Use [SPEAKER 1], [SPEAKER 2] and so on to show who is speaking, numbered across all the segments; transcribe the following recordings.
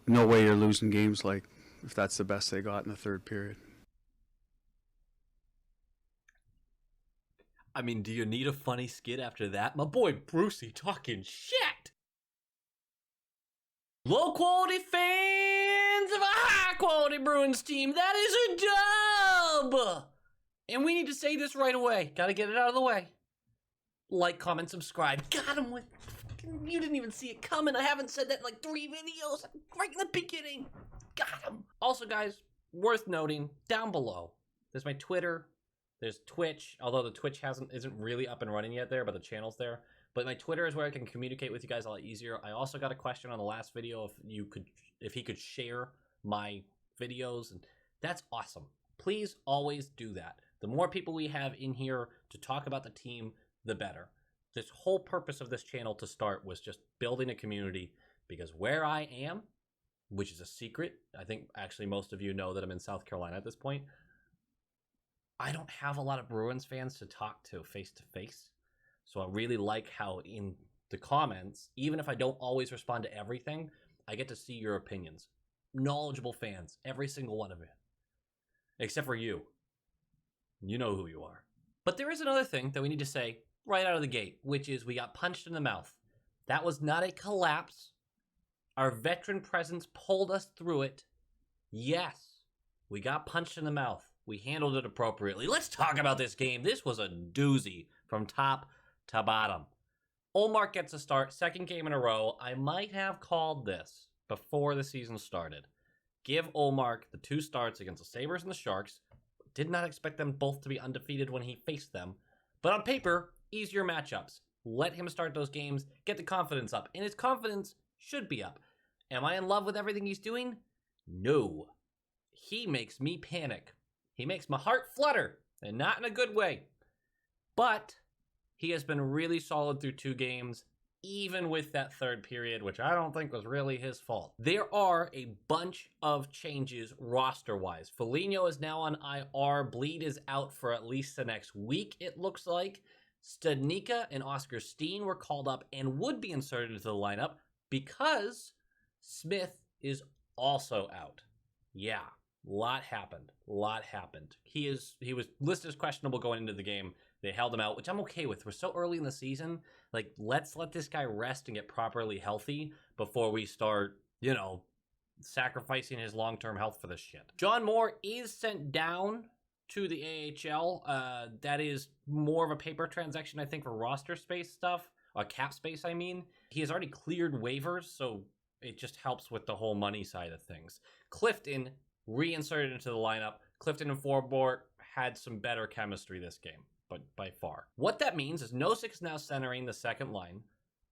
[SPEAKER 1] no way you're losing games like if that's the best they got in the third period.
[SPEAKER 2] I mean, do you need a funny skit after that? My boy Brucey talking shit. Low quality fans of a high quality Bruins team. That is a dub. And we need to say this right away. Got to get it out of the way. Like, comment, subscribe. Got him with... You didn't even see it coming. I haven't said that in like 3 videos. Right in the beginning. Got him. Also, guys, worth noting, down below, there's my Twitter. There's Twitch, although the Twitch isn't really up and running yet there, but the channel's there. But my Twitter is where I can communicate with you guys a lot easier. I also got a question on the last video if he could share my videos, and that's awesome. Please always do that. The more people we have in here to talk about the team, the better. This whole purpose of this channel to start was just building a community, because where I am, which is a secret, I think actually most of you know that I'm in South Carolina at this point, I don't have a lot of Bruins fans to talk to face to face. So I really like how in the comments, even if I don't always respond to everything, I get to see your opinions. Knowledgeable fans, every single one of you. Except for you. You know who you are. But there is another thing that we need to say right out of the gate, which is we got punched in the mouth. That was not a collapse. Our veteran presence pulled us through it. Yes, we got punched in the mouth. We handled it appropriately. Let's talk about this game. This was a doozy from top to bottom. Ullmark gets a start, second game in a row. I might have called this before the season started. Give Ullmark the 2 starts against the Sabres and the Sharks. Did not expect them both to be undefeated when he faced them. But on paper, easier matchups. Let him start those games, get the confidence up. And his confidence should be up. Am I in love with everything he's doing? No. He makes me panic. He makes my heart flutter, and not in a good way. But he has been really solid through 2 games, even with that third period, which I don't think was really his fault. There are a bunch of changes roster-wise. Foligno is now on IR. Bleed is out for at least the next week, it looks like. Studnicka and Oscar Steen were called up and would be inserted into the lineup because Smith is also out. Yeah. Lot happened. He was listed as questionable going into the game. They held him out, which I'm okay with. We're so early in the season. Like, let's let this guy rest and get properly healthy before we start, sacrificing his long-term health for this shit. John Moore is sent down to the AHL. That is more of a paper transaction, I think, for roster space stuff. Cap space, I mean. He has already cleared waivers, so it just helps with the whole money side of things. Clifton reinserted into the lineup. Clifton and Forbort had some better chemistry this game, but by far. What that means is Nosek is now centering the second line.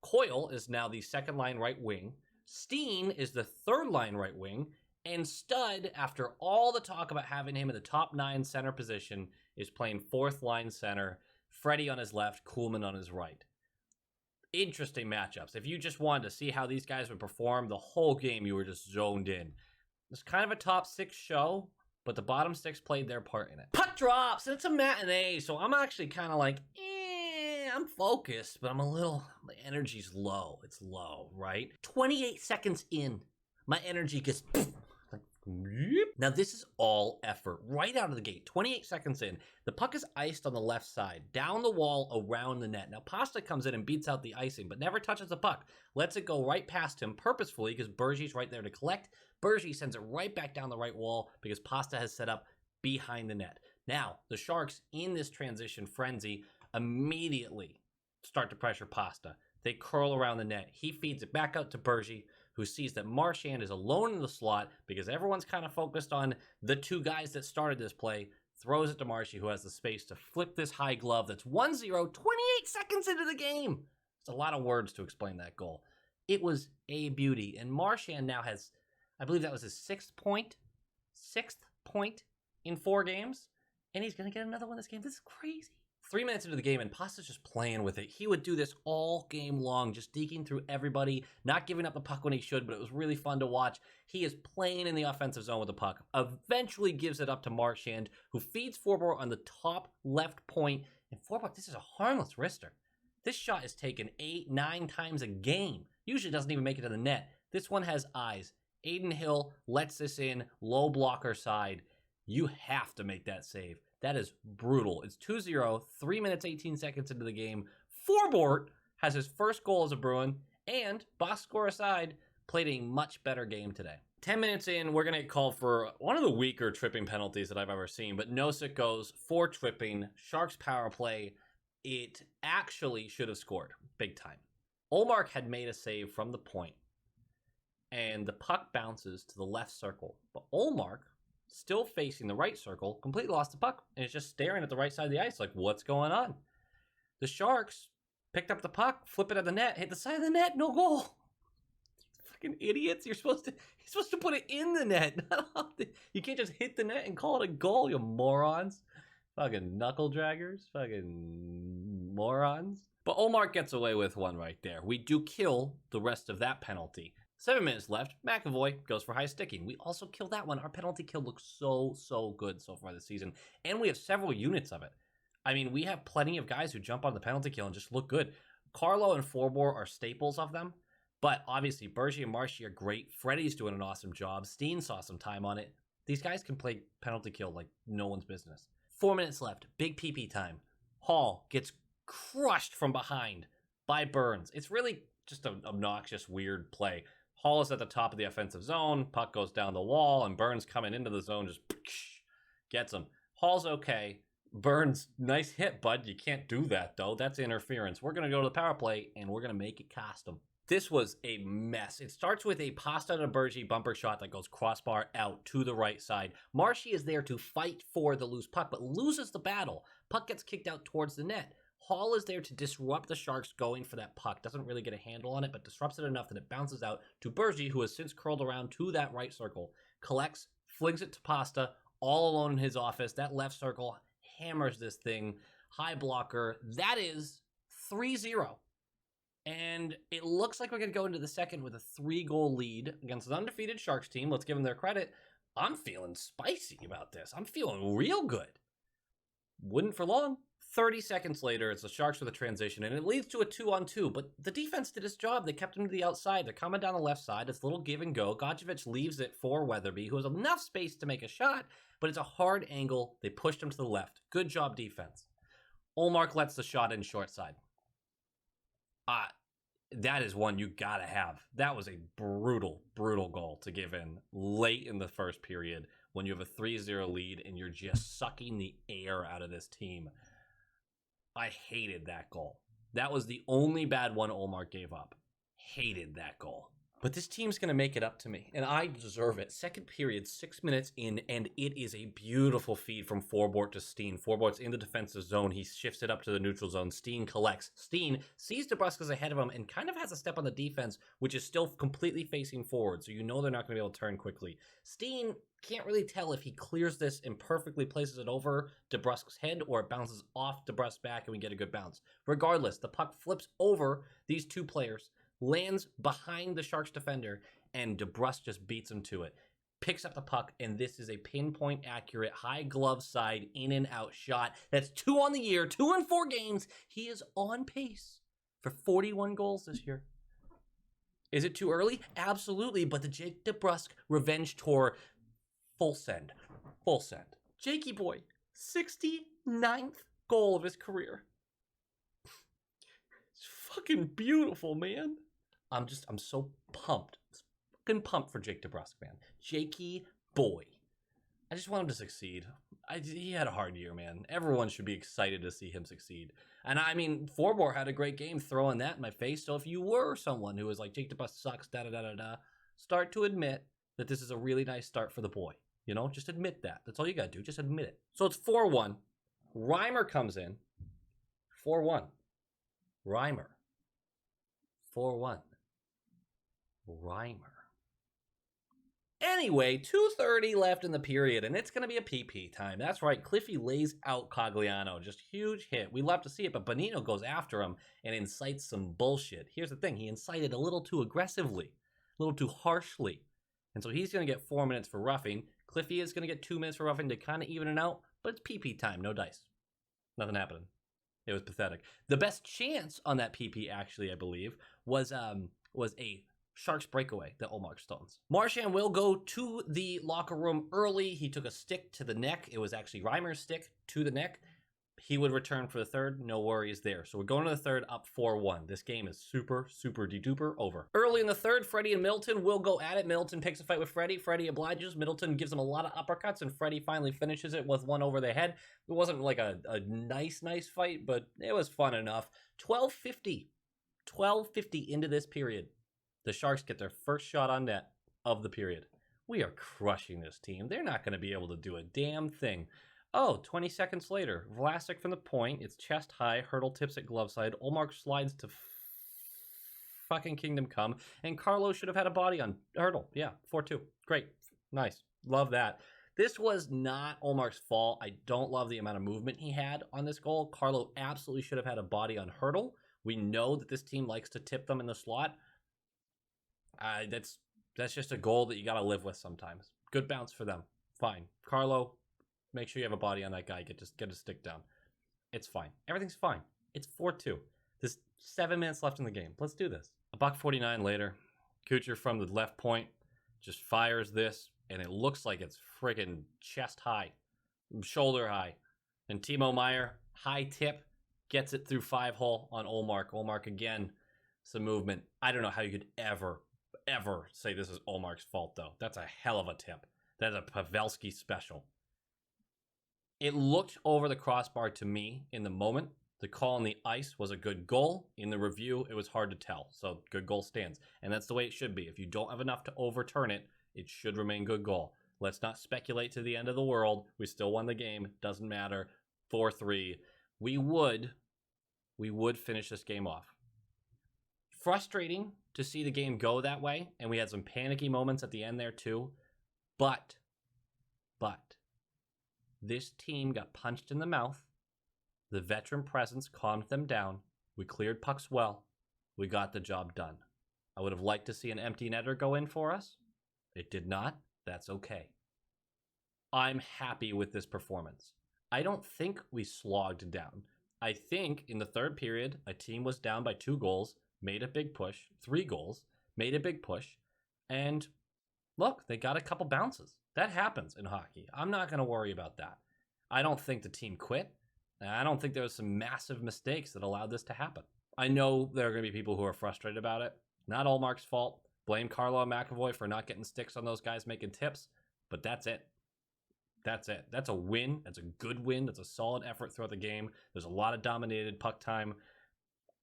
[SPEAKER 2] Coyle is now the second line right wing. Steen is the third line right wing. And Stud, after all the talk about having him in the top 9 center position, is playing fourth line center. Freddie on his left, Kuhlman on his right. Interesting matchups. If you just wanted to see how these guys would perform the whole game, you were just zoned in. It's kind of a top 6 show, but the bottom 6 played their part in it. Puck drops, and it's a matinee, so I'm actually kind of like, I'm focused, but my energy's low. It's low, right? 28 seconds in, my energy gets... Now this is all effort right out of the gate. 28 seconds in, the puck is iced on the left side, down the wall, around the net. Now Pasta comes in and beats out the icing, but never touches the puck. Lets it go right past him purposefully because Bergey's right there to collect. Bergey sends it right back down the right wall because Pasta has set up behind the net. Now, the Sharks in this transition frenzy immediately start to pressure Pasta. They curl around the net. He feeds it back out to Bergey, who sees that Marchand is alone in the slot because everyone's kind of focused on the 2 guys that started this play. Throws it to Marshy, who has the space to flip this high glove. That's 1-0, 28 seconds into the game. It's a lot of words to explain that goal. It was a beauty. And Marchand now has, I believe that was his 6th point in 4 games. And he's going to get another one this game. This is crazy. 3 minutes into the game, and Pasta's just playing with it. He would do this all game long, just deking through everybody, not giving up the puck when he should, but it was really fun to watch. He is playing in the offensive zone with the puck. Eventually gives it up to Marchand, who feeds Forbort on the top left point. And Forbort, this is a harmless wrister. This shot is taken 8-9 times a game. Usually doesn't even make it to the net. This one has eyes. Aiden Hill lets this in, low blocker side. You have to make that save. That is brutal. It's 2-0, 3 minutes, 18 seconds into the game. Forbort has his first goal as a Bruin, and box score aside, played a much better game today. 10 minutes in, we're going to get called for one of the weaker tripping penalties that I've ever seen, but Nosek goes for tripping. Sharks power play. It actually should have scored big time. Ullmark had made a save from the point, and the puck bounces to the left circle. But Ullmark, still facing the right circle, completely lost the puck, and is just staring at the right side of the ice like, what's going on? The Sharks picked up the puck, flip it at the net, hit the side of the net, no goal. Fucking idiots. You're supposed to put it in the net. You can't just hit the net and call it a goal, you morons. Fucking knuckle draggers. Fucking morons. But Ullmark gets away with one right there. We do kill the rest of that penalty. 7 minutes left. McAvoy goes for high sticking. We also kill that one. Our penalty kill looks so good so far this season. And we have several units of it. I mean, we have plenty of guys who jump on the penalty kill and just look good. Carlo and Forbort are staples of them. But obviously, Bergie and Marshy are great. Freddie's doing an awesome job. Steen saw some time on it. These guys can play penalty kill like no one's business. 4 minutes left. Big PP time. Hall gets crushed from behind by Burns. It's really just an obnoxious, weird play. Hall is at the top of the offensive zone. Puck goes down the wall, and Burns coming into the zone just gets him. Hall's okay. Burns, nice hit, bud. You can't do that, though. That's interference. We're going to go to the power play, and we're going to make it cost them. This was a mess. It starts with a Pasta to Bergie bumper shot that goes crossbar out to the right side. Marshy is there to fight for the loose puck, but loses the battle. Puck gets kicked out towards the net. Hall is there to disrupt the Sharks going for that puck. Doesn't really get a handle on it, but disrupts it enough that it bounces out to Bergie, who has since curled around to that right circle. Collects, flings it to Pasta, all alone in his office. That left circle hammers this thing. High blocker. That is 3-0. And it looks like we're going to go into the second with a 3-goal lead against an undefeated Sharks team. Let's give them their credit. I'm feeling spicy about this. I'm feeling real good. Wouldn't for long. 30 seconds later, it's the Sharks with a transition, and it leads to a 2-on-2. But the defense did its job. They kept him to the outside. They're coming down the left side. It's a little give and go. Godjevich leaves it for Weatherby, who has enough space to make a shot, but it's a hard angle. They pushed him to the left. Good job, defense. Ullmark lets the shot in short side. That is one you gotta have. That was a brutal goal to give in late in the first period when you have a 3-0 lead and you're just sucking the air out of this team. I hated that goal. That was the only bad one Ullmark gave up. Hated that goal. But this team's going to make it up to me, and I deserve it. Second period, 6 minutes in, and it is a beautiful feed from Forbort to Steen. Forbort's in the defensive zone. He shifts it up to the neutral zone. Steen collects. Steen sees DeBrusk's ahead of him and kind of has a step on the defense, which is still completely facing forward, so you know they're not going to be able to turn quickly. Steen can't really tell if he clears this and perfectly places it over DeBrusk's head or it bounces off DeBrusk's back and we get a good bounce. Regardless, the puck flips over these two players, lands behind the Sharks defender, and DeBrusk just beats him to it. Picks up the puck, and this is a pinpoint accurate, high glove side, in and out shot. That's 2 on the year, 2 in 4 games. He is on pace for 41 goals this year. Is it too early? Absolutely, but the Jake DeBrusk revenge tour, full send. Full send. Jakey boy, 69th goal of his career. It's fucking beautiful, man. I'm so pumped. Fucking pumped for Jake DeBrusk, man. Jakey boy. I just want him to succeed. He had a hard year, man. Everyone should be excited to see him succeed. And I mean, Forbort had a great game throwing that in my face. So if you were someone who was like, Jake DeBrusk sucks, da-da-da-da-da, start to admit that this is a really nice start for the boy. You know, just admit that. That's all you got to do. Just admit it. So it's 4-1. Reimer comes in. 4-1. Reimer. 4-1. Reimer. Anyway, 2:30 left in the period, and it's going to be a PP time. That's right, Cliffy lays out Cogliano. Just huge hit. We love to see it, but Bonino goes after him and incites some bullshit. Here's the thing. He incited a little too aggressively, a little too harshly. And so he's going to get 4 minutes for roughing. Cliffy is going to get 2 minutes for roughing to kind of even it out, but it's PP time, no dice. Nothing happening. It was pathetic. The best chance on that PP, actually, I believe, was a Sharks breakaway that Ullmark stones. Marchand will go to the locker room early. He took a stick to the neck. It was actually Reimer's stick to the neck. He would return for the third. No worries there. So we're going to the third up 4-1. This game is super, super de-duper over. Early in the third, Freddie and Middleton will go at it. Middleton picks a fight with Freddie. Freddie obliges. Middleton gives him a lot of uppercuts, and Freddie finally finishes it with one over the head. It wasn't like a nice fight, but it was fun enough. 12:50 into this period. The Sharks get their first shot on net of the period. We are crushing this team. They're not going to be able to do a damn thing. Oh, 20 seconds later, Vlasic from the point. It's chest high. Hurdle tips at glove side. Ullmark slides to fucking kingdom come. And Carlo should have had a body on Hurdle. Yeah, 4-2. Great. Nice. Love that. This was not Ullmark's fault. I don't love the amount of movement he had on this goal. Carlo absolutely should have had a body on Hurdle. We know that this team likes to tip them in the slot. That's just a goal that you got to live with sometimes. Good bounce for them. Fine. Carlo, make sure you have a body on that guy. Get a stick down. It's fine. Everything's fine. It's 4-2. There's 7 minutes left in the game. Let's do this. $1:49 later, Kuchar from the left point just fires this, and it looks like it's friggin' chest high, shoulder high. And Timo Meier, high tip, gets it through 5-hole on Ullmark. Ullmark again, some movement. I don't know how you could ever say this is Ullmark's fault, though. That's a hell of a tip. That's a Pavelski special. It looked over the crossbar to me in the moment. The call on the ice was a good goal. In the review, it was hard to tell. So good goal stands. And that's the way it should be. If you don't have enough to overturn it, it should remain good goal. Let's not speculate to the end of the world. We still won the game. Doesn't matter. 4-3. We would finish this game off. Frustrating to see the game go that way. And we had some panicky moments at the end there too. But this team got punched in the mouth. The veteran presence calmed them down. We cleared pucks well. We got the job done. I would have liked to see an empty netter go in for us. It did not. That's okay. I'm happy with this performance. I don't think we slogged down. I think in the third period, a team was down by 2 goals, made a big push, 3 goals, made a big push, and look, they got a couple bounces. That happens in hockey. I'm not going to worry about that. I don't think the team quit. And I don't think there was some massive mistakes that allowed this to happen. I know there are going to be people who are frustrated about it. Not Ullmark's fault. Blame Carlo and McAvoy for not getting sticks on those guys making tips. But that's it. That's it. That's a win. That's a good win. That's a solid effort throughout the game. There's a lot of dominated puck time.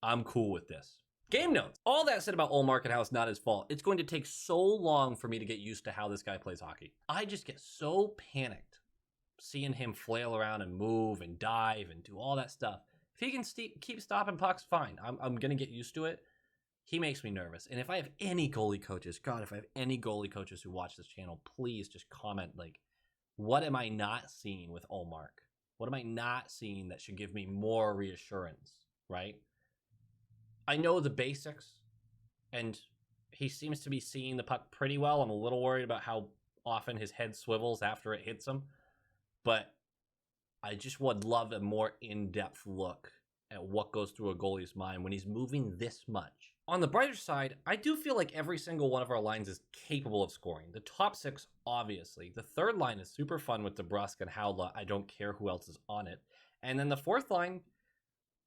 [SPEAKER 2] I'm cool with this. Game notes. All that said about Ullmark and how it's not his fault, it's going to take so long for me to get used to how this guy plays hockey. I just get so panicked seeing him flail around and move and dive and do all that stuff. If he can keep stopping pucks, fine. I'm going to get used to it. He makes me nervous. And if I have any goalie coaches, God, if I have any goalie coaches who watch this channel, please just comment, like, what am I not seeing with Ullmark? What am I not seeing that should give me more reassurance, right? I know the basics, and he seems to be seeing the puck pretty well. I'm a little worried about how often his head swivels after it hits him, but I just would love a more in-depth look at what goes through a goalie's mind when he's moving this much. On the brighter side, I do feel like every single one of our lines is capable of scoring. The top 6, obviously. The third line is super fun with DeBrusk and Howla. I don't care who else is on it. And then the fourth line,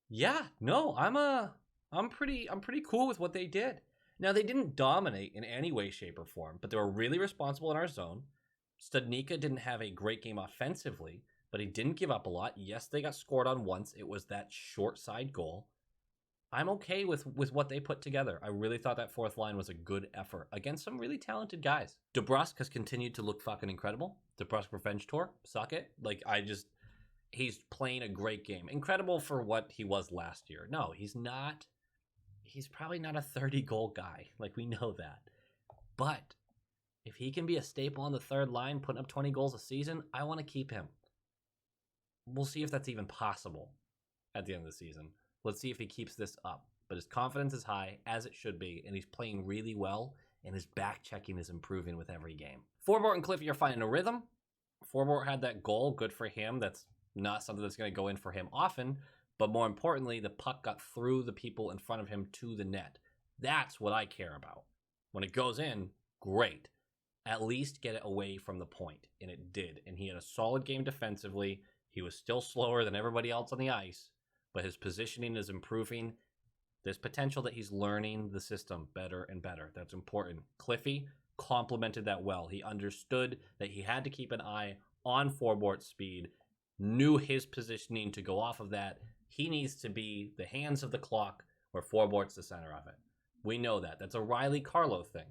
[SPEAKER 2] yeah, no, I'm pretty cool with what they did. Now, they didn't dominate in any way, shape, or form, but they were really responsible in our zone. Studnicka didn't have a great game offensively, but he didn't give up a lot. Yes, they got scored on once. It was that short side goal. I'm okay with what they put together. I really thought that fourth line was a good effort against some really talented guys. DeBrusk has continued to look fucking incredible. DeBrusk Revenge Tour, suck it. He's playing a great game. Incredible for what he was last year. No, he's not. He's probably not a 30-goal guy. We know that. But if he can be a staple on the third line, putting up 20 goals a season, I want to keep him. We'll see if that's even possible at the end of the season. Let's see if he keeps this up. But his confidence is high, as it should be, and he's playing really well, and his back-checking is improving with every game. Forbort and Cliffy are finding a rhythm. Forbort had that goal. Good for him. That's not something that's going to go in for him often. But more importantly, the puck got through the people in front of him to the net. That's what I care about. When it goes in, great. At least get it away from the point. And it did. And he had a solid game defensively. He was still slower than everybody else on the ice, but his positioning is improving. There's potential that he's learning the system better and better. That's important. Cliffy complemented that well. He understood that he had to keep an eye on forward speed, knew his positioning to go off of that. He needs to be the hands of the clock where forward's the center of it. We know that. That's a Riley Carlo thing.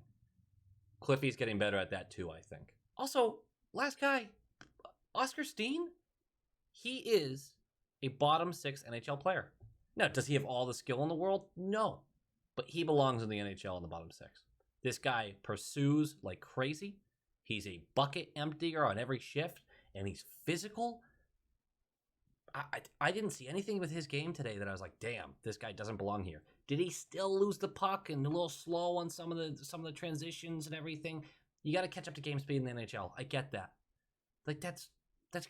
[SPEAKER 2] Cliffy's getting better at that too, I think. Also, last guy, Oscar Steen, he is a bottom 6 NHL player. Now, does he have all the skill in the world? No. But he belongs in the NHL in the bottom 6. This guy pursues like crazy. He's a bucket emptier on every shift, and he's physical. I didn't see anything with his game today that I was like, damn, this guy doesn't belong here. Did he still lose the puck and a little slow on some of the transitions and everything? You got to catch up to game speed in the NHL. I get that. Like that's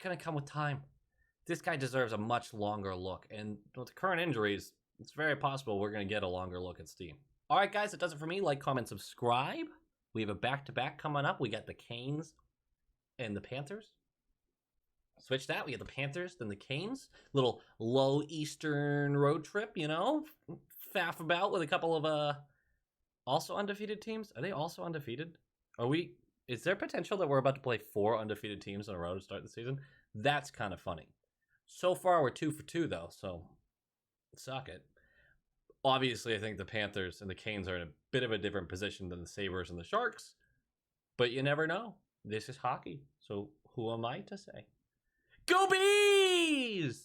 [SPEAKER 2] gonna come with time. This guy deserves a much longer look, and with the current injuries, it's very possible we're gonna get a longer look at Steen. All right, guys, that does it for me. Like, comment, subscribe. We have a back-to-back coming up. We got the Canes and the Panthers. Switch that. We have the Panthers, then the Canes. Little low Eastern road trip, you know? Faff about with a couple of also undefeated teams. Are they also undefeated? Is there potential that we're about to play 4 undefeated teams in a row to start the season? That's kind of funny. So far, we're 2 for 2, though, so suck it. Obviously, I think the Panthers and the Canes are in a bit of a different position than the Sabres and the Sharks, but you never know. This is hockey, so who am I to say? Go Bees!